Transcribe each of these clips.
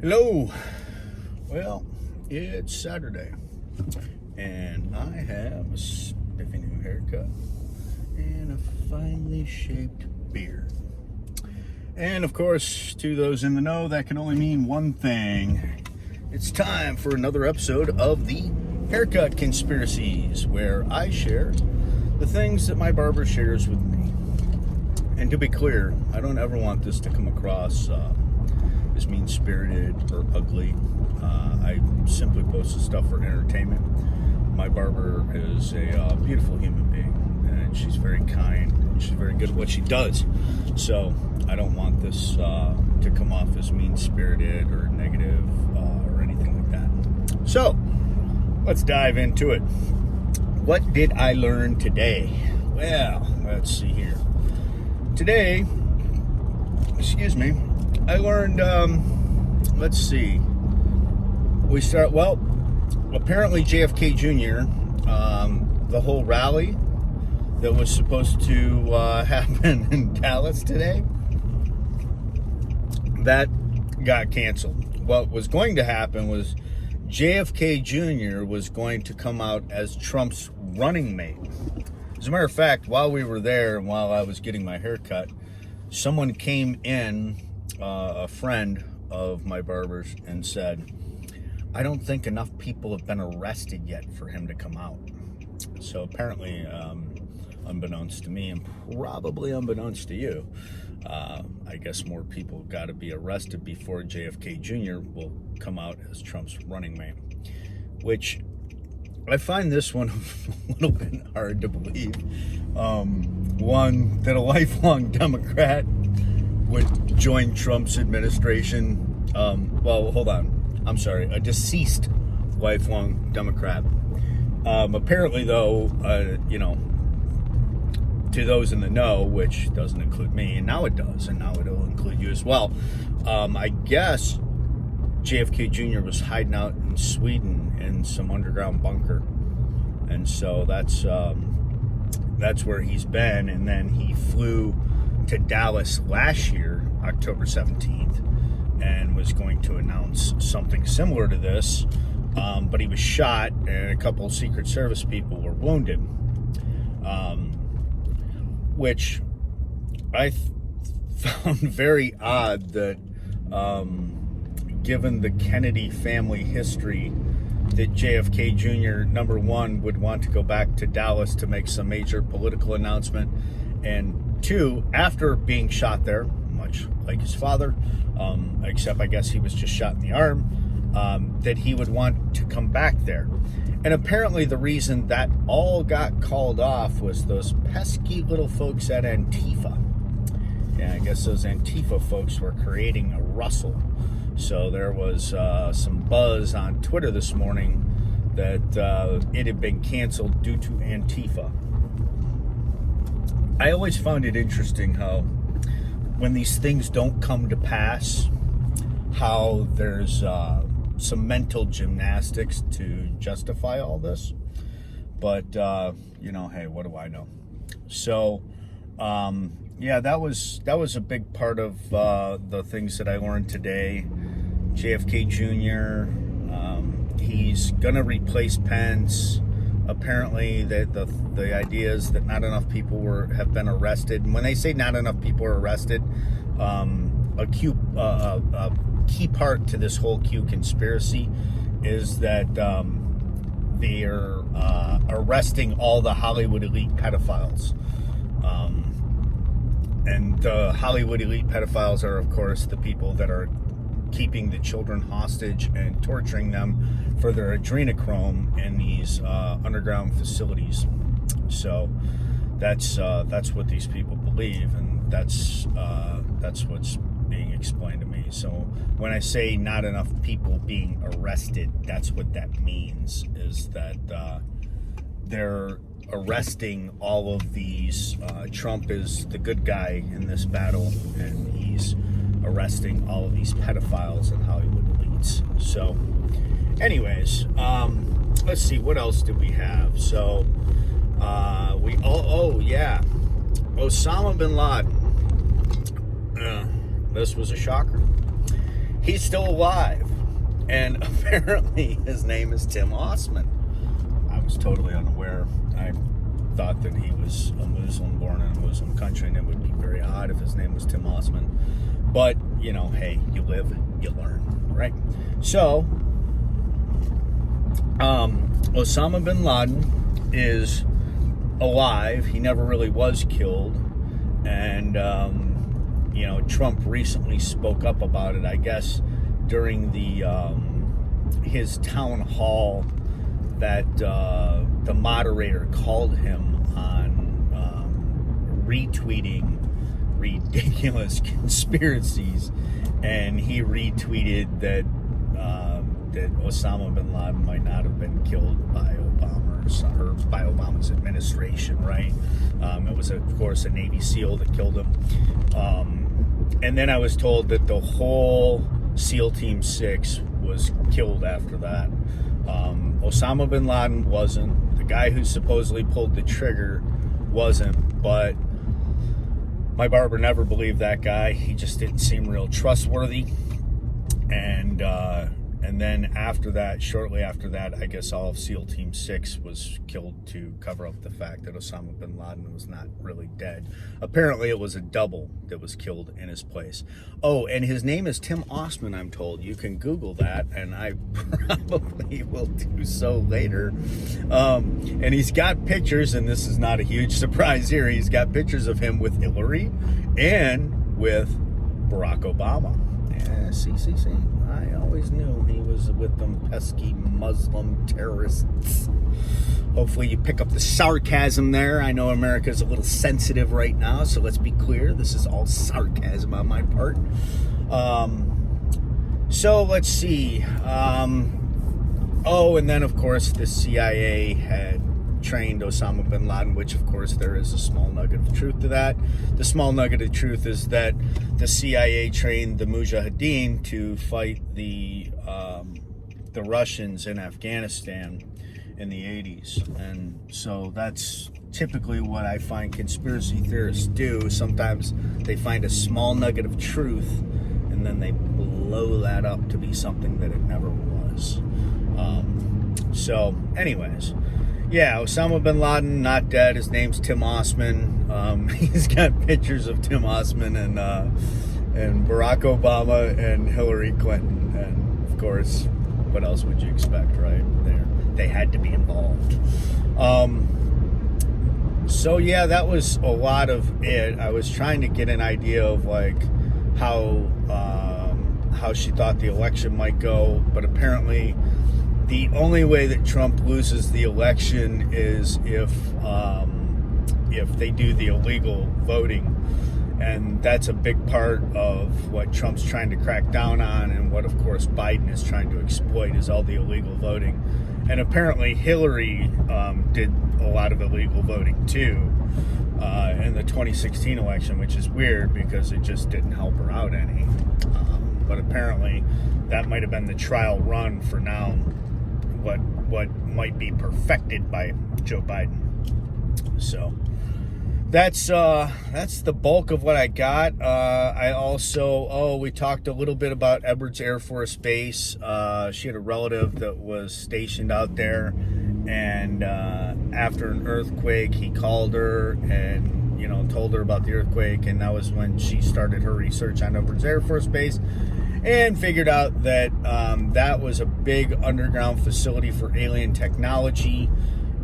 Hello. Well, it's Saturday, and I have a spiffy new haircut and a finely shaped beard. And of course, to those in the know, that can only mean one thing. It's time for another episode of the Haircut Conspiracies, where I share the things that my barber shares with me. And to be clear, I don't ever want this to come across as mean-spirited or ugly. I simply post this stuff for entertainment. My barber is a beautiful human being, and she's very kind, and she's very good at what she does. So I don't want this to come off as mean-spirited or negative or anything like that. So let's dive into it. What did I learn today? Well, let's see here. Today, I learned, let's see. Apparently JFK Jr., the whole rally that was supposed to happen in Dallas today, that got canceled. What was going to happen was JFK Jr. was going to come out as Trump's running mate. As a matter of fact, while we were there and while I was getting my hair cut, someone came in, a friend of my barber's, and said, I don't think enough people have been arrested yet for him to come out. So apparently, unbeknownst to me and probably unbeknownst to you, I guess more people got to be arrested before JFK Jr. will come out as Trump's running mate, which I find this one a little bit hard to believe. One, that a lifelong Democrat would join Trump's administration. A deceased lifelong Democrat. Apparently, though, to those in the know, which doesn't include me, and now it does, and now it'll include you as well. I guess JFK Jr. was hiding out in Sweden in some underground bunker, and so that's where he's been. And then he flew to Dallas last year, October 17th, and was going to announce something similar to this, but he was shot, and a couple of Secret Service people were wounded, which I found very odd that, given the Kennedy family history, that JFK Jr., number one, would want to go back to Dallas to make some major political announcement, and two, after being shot there, much like his father, except I guess he was just shot in the arm, that he would want to come back there. And apparently the reason that all got called off was those pesky little folks at Antifa. Yeah, I guess those Antifa folks were creating a rustle. So there was some buzz on Twitter this morning that it had been canceled due to Antifa. I always found it interesting how when these things don't come to pass, how there's some mental gymnastics to justify all this. But, hey, what do I know? So, that was a big part of the things that I learned today. JFK Jr., he's going to replace Pence. Apparently, the idea is that not enough people have been arrested. And when they say not enough people are arrested, a key part to this whole Q conspiracy is that they're arresting all the Hollywood elite pedophiles. And the Hollywood elite pedophiles are, of course, the people that are keeping the children hostage and torturing them for their adrenochrome in these underground facilities. So that's what these people believe, and that's what's being explained to me. So when I say not enough people being arrested, that's what that means, is that they're arresting all of these. Trump is the good guy in this battle, and he's arresting all of these pedophiles and Hollywood elites. So anyways, let's see, what else did we have? So Osama bin Laden. This was a shocker. he's still alive. And apparently his name is Tim Osman. I was totally unaware. I thought that he was a Muslim born in a Muslim country, and it would be very odd if his name was Tim Osman. But, you know, hey, you live, you learn, right? So, Osama bin Laden is alive. He never really was killed. And, you know, Trump recently spoke up about it, I guess, during the his town hall that the moderator called him on retweeting ridiculous conspiracies, and he retweeted that that Osama bin Laden might not have been killed by Obama or by Obama's administration, right? It was, of course, a Navy SEAL that killed him. And then I was told that the whole SEAL Team 6 was killed after that. Osama bin Laden wasn't. The guy who supposedly pulled the trigger wasn't, but my barber never believed that guy. He just didn't seem real trustworthy. And then after that, shortly after that, I guess all of SEAL Team 6 was killed to cover up the fact that Osama bin Laden was not really dead. Apparently, it was a double that was killed in his place. Oh, and his name is Tim Osman, I'm told. You can Google that, and I probably will do so later. And he's got pictures, and this is not a huge surprise here. He's got pictures of him with Hillary and with Barack Obama. Yeah, see. I always knew he was with them pesky Muslim terrorists. Hopefully you pick up the sarcasm there. I know America's a little sensitive right now, so let's be clear. This is all sarcasm on my part. So let's see. Oh, and then, of course, the CIA had trained Osama bin Laden, which, of course, there is a small nugget of truth to that. The small nugget of truth is that the CIA trained the Mujahideen to fight the Russians in Afghanistan in the 80s. And so that's typically what I find conspiracy theorists do. Sometimes they find a small nugget of truth, and then they blow that up to be something that it never was. So, anyways, yeah, Osama bin Laden, not dead. His name's Tim Osman. He's got pictures of Tim Osman and Barack Obama and Hillary Clinton. And, of course, what else would you expect, right? They had to be involved. So, yeah, that was a lot of it. I was trying to get an idea of, like, how she thought the election might go. But apparently the only way that Trump loses the election is if they do the illegal voting. And that's a big part of what Trump's trying to crack down on, and what, of course, Biden is trying to exploit, is all the illegal voting. And apparently Hillary did a lot of illegal voting, too, in the 2016 election, which is weird because it just didn't help her out any. But apparently that might have been the trial run for now, what might be perfected by Joe Biden. So that's the bulk of what I got. I also, we talked a little bit about Edwards Air Force Base. She had a relative that was stationed out there, and after an earthquake, he called her and, you know, told her about the earthquake, and that was when she started her research on Edwards Air Force Base, and figured out that that was a big underground facility for alien technology.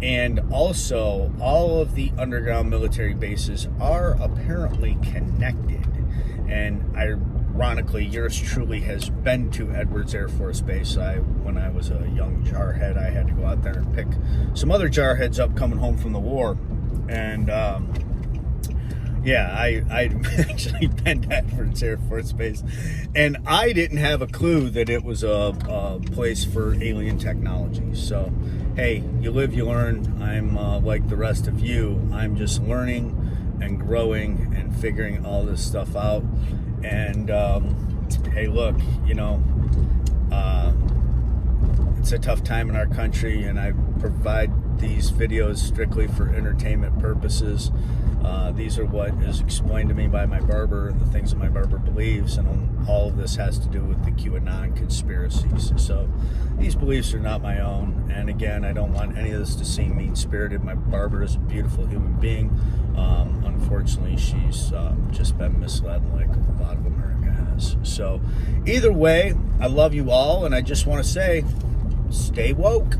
And also, all of the underground military bases are apparently connected. And ironically, yours truly has been to Edwards Air Force Base. When I was a young jarhead, I had to go out there and pick some other jarheads up coming home from the war. And yeah, I'd actually been to Edwards Air Force Base, and I didn't have a clue that it was a place for alien technology. So, hey, you live, you learn. I'm like the rest of you. I'm just learning and growing and figuring all this stuff out. And hey, look, you know, it's a tough time in our country, and I provide these videos strictly for entertainment purposes. These are what is explained to me by my barber and the things that my barber believes, and all of this has to do with the Qanon conspiracies. So these beliefs are not my own, and again, I don't want any of this to seem mean-spirited. My barber is a beautiful human being. Unfortunately, she's just been misled like a lot of America has. So either way, I love you all, and I just want to say, stay woke.